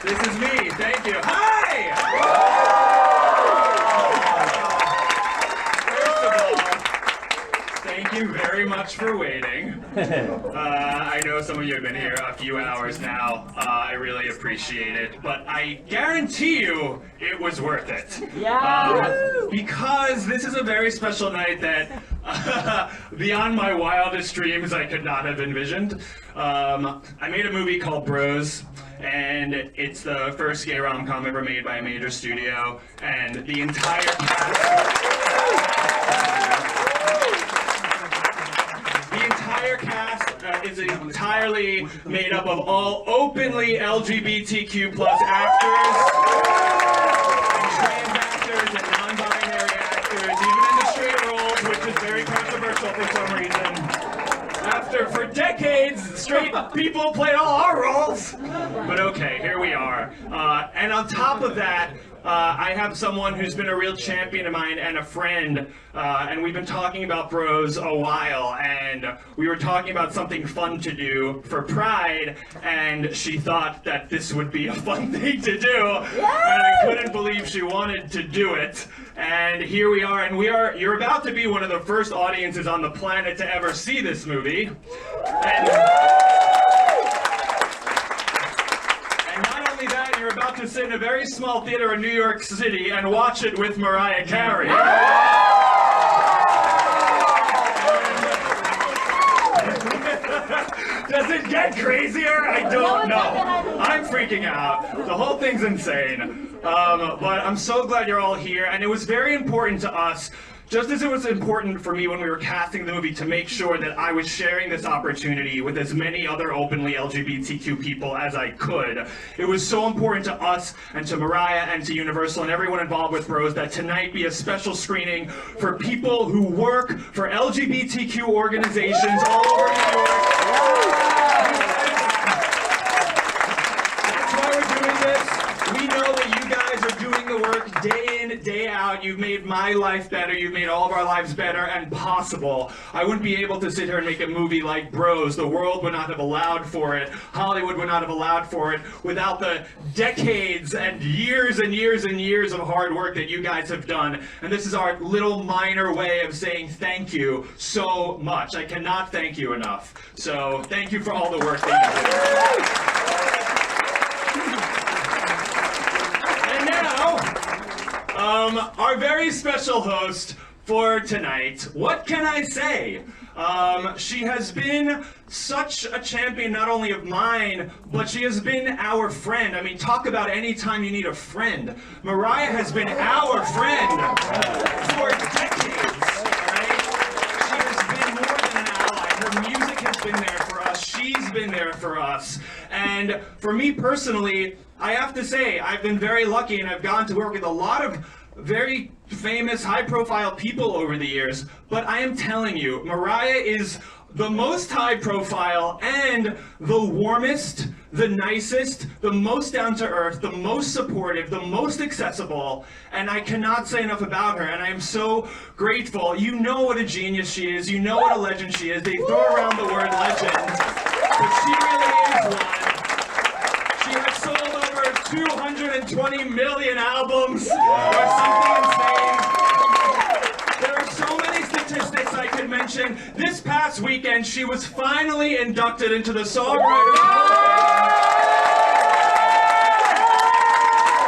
This is me. Thank you. Hi! First of all, thank you very much for waiting. I know some of you have been here a few hours now. I really appreciate it. But I guarantee you it was worth it. Yeah. Because this is a very special night that, beyond my wildest dreams, I could not have envisioned. I made a movie called Bros, and it's the first gay rom-com ever made by a major studio, and the entire cast... is entirely made up of all openly LGBTQ plus actors, and trans actors, and non-binary actors, even in the straight roles, which is very controversial for some reason. For decades, straight people played all our roles. But okay, here we are. And on top of that, I have someone who's been a real champion of mine and a friend, and we've been talking about Bros a while, and we were talking about something fun to do for Pride, and she thought that this would be a fun thing to do, and I couldn't believe she wanted to do it. And here we are, and you're about to be one of the first audiences on the planet to ever see this movie. And not only that, you're about to sit in a very small theater in New York City and watch it with Mariah Carey. Does it get crazier? I don't know. I'm freaking out. The whole thing's insane. But I'm so glad you're all here, and it was very important to us, just as it was important for me when we were casting the movie, to make sure that I was sharing this opportunity with as many other openly LGBTQ people as I could. It was so important to us and to Mariah and to Universal and everyone involved with Bros that tonight be a special screening for people who work for LGBTQ organizations all over New York. That's why we're doing this. We know that you guys are doing the work day in, day out. You've made my life better. You've made all of our lives better and possible. I wouldn't be able to sit here and make a movie like Bros. The world would not have allowed for it. Hollywood would not have allowed for it without the decades and years and years and years of hard work that you guys have done. And this is our little minor way of saying thank you so much. I cannot thank you enough. So thank you for all the work that you do. Our very special host for tonight. What can I say? She has been such a champion, not only of mine, but she has been our friend. I mean, talk about any time you need a friend. Mariah has been our friend for decades, right? She has been more than an ally. Her music has been there for us. She's been there for us. And for me personally, I have to say, I've been very lucky, and I've gotten to work with a lot of very famous, high-profile people over the years, but I am telling you, Mariah is the most high-profile and the warmest, the nicest, the most down-to-earth, the most supportive, the most accessible, and I cannot say enough about her, and I am so grateful. You know what a genius she is. You know what a legend she is. They throw around the word legend, but she really is one. She has sold over 220 million albums, or something insane. There are so many statistics I could mention. This past weekend, she was finally inducted into the Songwriters Hall of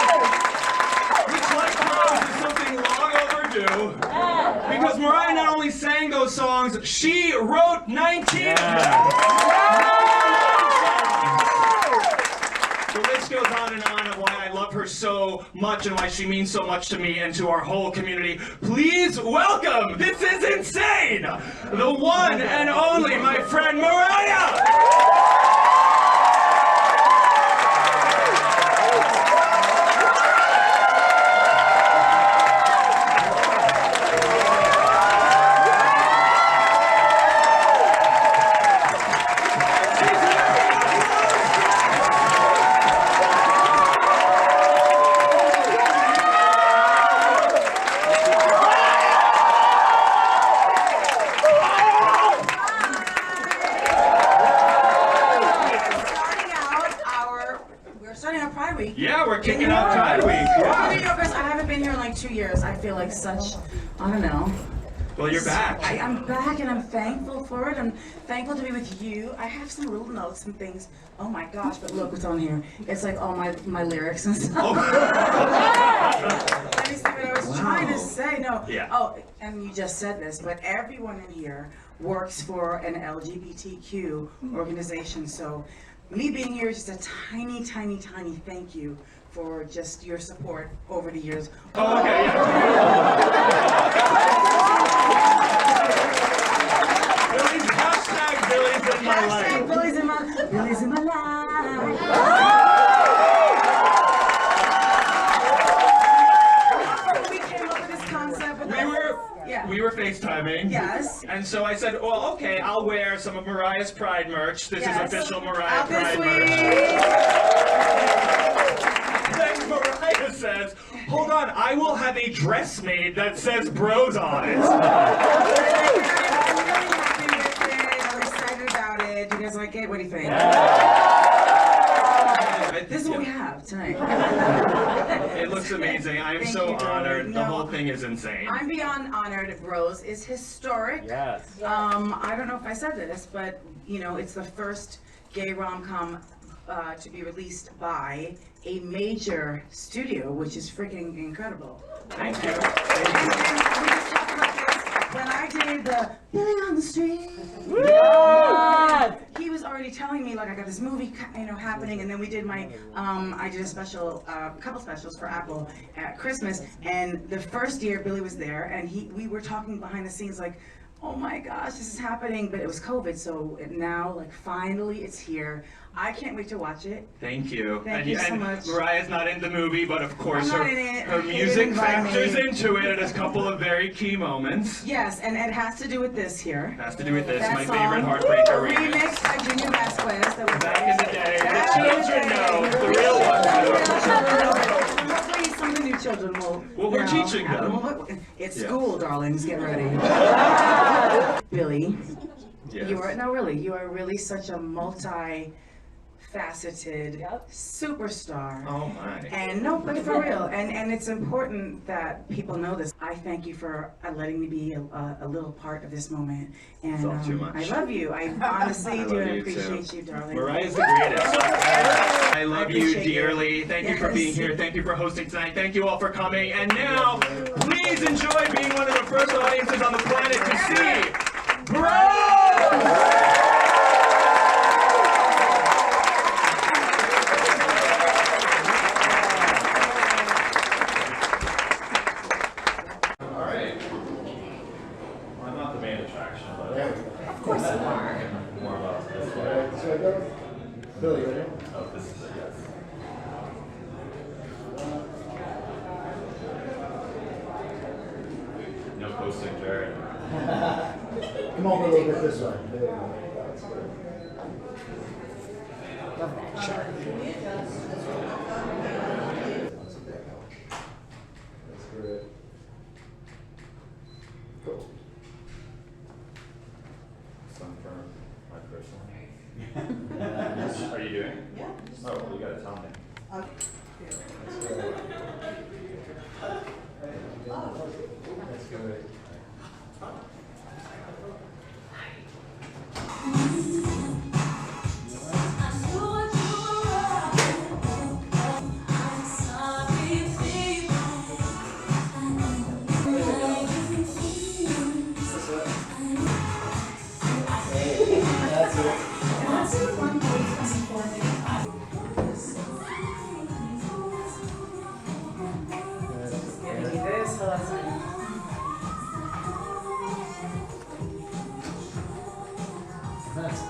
Fame. Which, like Bros, is something long overdue. Because Mariah not only sang those songs, she wrote 19 of them. The list goes on and on of why I love her so much and why she means so much to me and to our whole community. Please welcome, this is insane, the one and only, my friend Mariah! Yeah, we're kicking off Tide Week. Yeah. You know, guys, I haven't been here in like 2 years. I feel like such, I don't know. Well, you're back. I'm back and I'm thankful for it. I'm thankful to be with you. I have some little notes and things. Oh my gosh, but look what's on here. It's like all my lyrics and stuff. Let me see what I was trying to say. No. Yeah. Oh, and you just said this, but everyone in here works for an LGBTQ organization. So me being here is just a tiny, tiny, tiny thank you for just your support over the years. Oh, okay, yeah. Hashtag Billy's in my life. Hashtag Billy's in my life. We came up with this concept. We were FaceTiming. Yes. And so I said, well, okay, I'll wear some of Mariah's Pride merch. This is official Mariah Out Pride this merch. week. Then Mariah says, hold on, I will have a dress made that says bros on it. I'm really happy with it. I'm excited about it. Do you guys like it? What do you think? This is what we have tonight. It looks amazing. I am Thank so you, darling. honored. The No. whole thing is insane. I'm beyond honored. Bros is historic. Yes. I don't know if I said this, but you know, it's the first gay rom-com to be released by a major studio, which is freaking incredible. Thank you. And we just talked about this when I did the Billy on the Street. He was already telling me like I got this movie, you know, happening, and then we did my, I did a special, couple specials for Apple at Christmas, and the first year Billy was there, and we were talking behind the scenes like, oh my gosh, this is happening, but it was COVID, so now like finally it's here. I can't wait to watch it. Thank you. Thank you so much. Mariah's not in the movie, but of course I'm her, not in it. her They music didn't invite factors me. into it at a couple of very key moments. Yes, and it has to do with this here. Has to do with this, That my song, favorite Heartbreaker remix. remixed by Junior Vasquez. That was Back in the day, Back the in the children day. know, the real ones know. Hopefully some of the new children will. Well, we're you know, teaching them. It's Yeah. school, darlings. Get ready. Billy, Yes. you are really such a multi-faceted superstar. Oh my. And no, but for real, and it's important that people know this. I thank you for letting me be a little part of this moment. And It's all too much. I love you. I honestly I do love and you appreciate too. you, darling. Mariah's the greatest. I love you appreciate dearly. it. Thank you for Yes. being here. Thank you for hosting tonight. Thank you all for coming. And now, please enjoy being one of the first audiences on the planet to see Bros! Alright. I'm not the main attraction, but Of course you are. more about this way. So I go, Billy, right? Oh, this is a yes. No posting, Jared. Come over a little bit this way. There you go. That's good. Love that shirt. That's great. Cool. Some for my personal. Are you doing? Yeah. Oh, well, you gotta tell me. That's great. That's good. That's it. Giving me this lesson. That's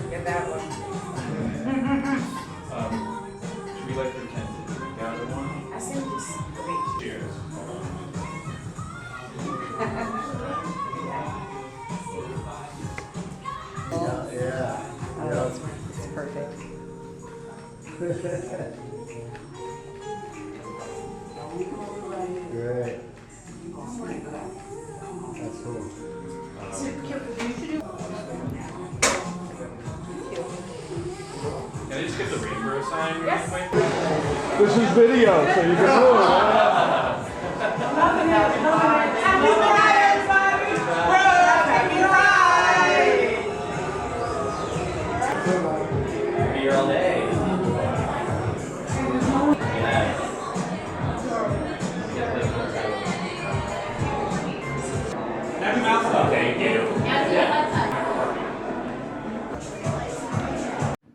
Get that one. Should we like pretend to drink out of one? I said just Cheers. yeah. Oh, it's perfect. Great. That's cool. sign. Yes. This is video, so you can move. Happy Mariah, everybody! Happy Mariah! Be here all day. Thank you.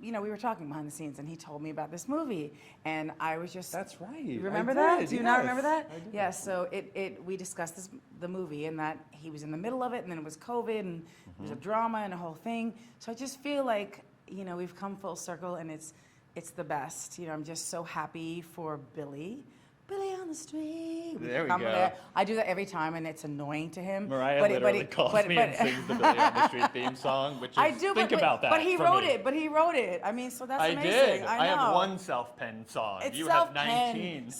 You know, we were talking behind the scenes, and he told me about this movie, and I was just. That's right. You remember I that? did, Do you not yes, remember that? I do. Yeah. So we discussed the movie, and that he was in the middle of it, and then it was COVID, and there was a drama and a whole thing. So I just feel like, you know, we've come full circle, and it's the best. You know, I'm just so happy for Billy. Billy on the street. There we Come go. there. I do that every time, and it's annoying to him. Mariah but literally calls me and sings the Billy on the Street theme song, which is, I do, think but, about that. But he for wrote me. it. But he wrote it. I mean, so that's I amazing. did. I know. have one self-penned song. It's You have self-penned. 19.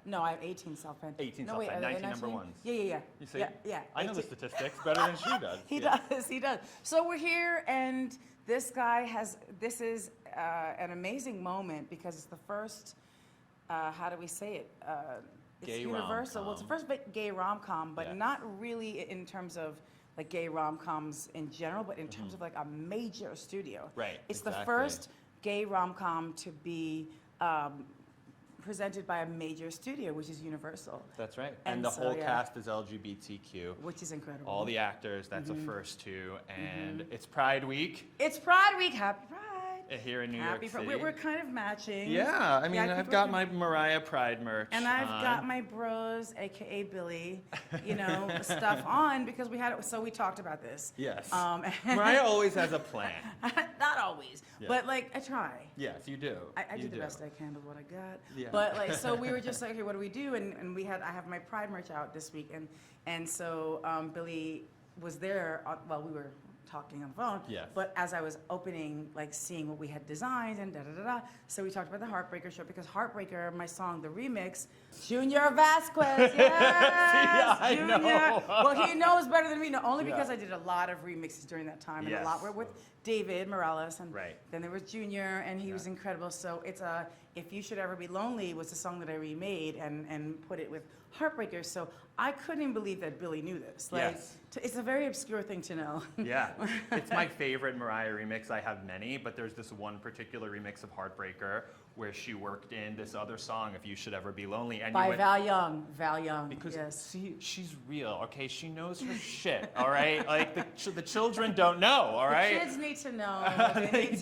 No, I have 18 self-penned. 18 no, wait, self-penned, are there 19 number ones. Yeah. You see? Yeah. I know the 18. statistics better than she does. He Yeah. does. So we're here, and this guy this is an amazing moment because it's the first, how do we say it? It's Gay universal. Well, it's the first gay rom-com, but Yes. not really in terms of like gay rom-coms in general, but in terms of like a major studio. Right, It's the exactly. first gay rom-com to be presented by a major studio, which is Universal. That's right. And And the so, whole yeah. cast is LGBTQ. Which is incredible. All the actors, that's a first too. And it's Pride Week It's Pride Week. Happy Pride. here in New Happy York Pride. City. We're kind of matching. Yeah, I mean, Yeah, I've people got can- my Mariah Pride merch And I've on. got my bros, aka Billy, you know, stuff on because we had it. So we talked about this. Yes. And Mariah always has a plan. not always, Yeah. but like I try. Yes, you do. I You do the do. best I can with what I got. Yeah. But like, so we were just like, okay, what do we do? And I have my Pride merch out this week, and so Billy was there while we were talking on the phone. Yes. But as I was opening, like seeing what we had designed and so we talked about the Heartbreaker show because Heartbreaker, my song, the remix, Junior Vasquez, yes, I Junior. know. Well, he knows better than me, no, only Yeah. because I did a lot of remixes during that time, and a lot Yes. were with David Morales, and Right. then there was Junior, and he was incredible. So it's If You Should Ever Be Lonely was a song that I remade and put it with Heartbreaker. So I couldn't believe that Billy knew this. Like, Yes. It's a very obscure thing to know. Yeah, it's my favorite Mariah remix. I have many, but there's this one particular remix of Heartbreaker where she worked in this other song, If You Should Ever Be Lonely. And you By went, Val Young. Val Young. because yes. see, she's real, okay? She knows her shit, all right? Like the children don't know, all right? The kids need to know. They need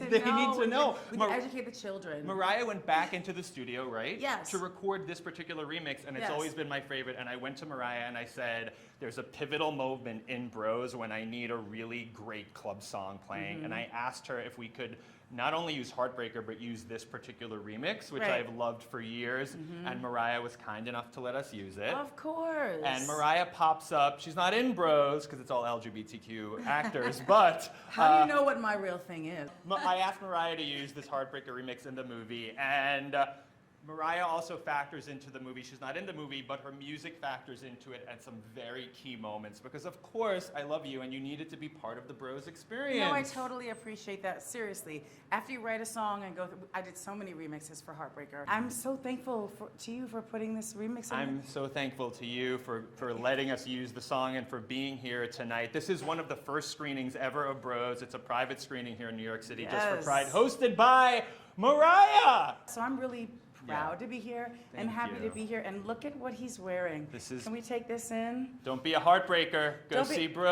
to know. We need to educate the children. Mariah went back into the studio, right? Yes. To record this particular remix, and it's Yes. always been my favorite. And I went to Mariah and I said, there's a pivotal moment in Bros when I need a really great club song playing. And I asked her if we could not only use Heartbreaker, but use this particular remix, which Right. I've loved for years. And Mariah was kind enough to let us use it. Of course. And Mariah pops up. She's not in Bros, because it's all LGBTQ actors, but... How do you know what my real thing is? I asked Mariah to use this Heartbreaker remix in the movie, and Mariah also factors into the movie. She's not in the movie, but her music factors into it at some very key moments, because of course, I love you, and you needed to be part of the Bros experience. No, I totally appreciate that. Seriously, after you write a song and go through, I did so many remixes for Heartbreaker. I'm so thankful to you for putting this remix in. I'm so thankful to you for letting us use the song and for being here tonight. This is one of the first screenings ever of Bros. It's a private screening here in New York City, just for Yes. Pride, hosted by Mariah. So I'm really proud to be here and Thank happy you. to be here. And look at what he's wearing. This is- Can we take this in? Don't be a heartbreaker. Go Don't be- see Bros.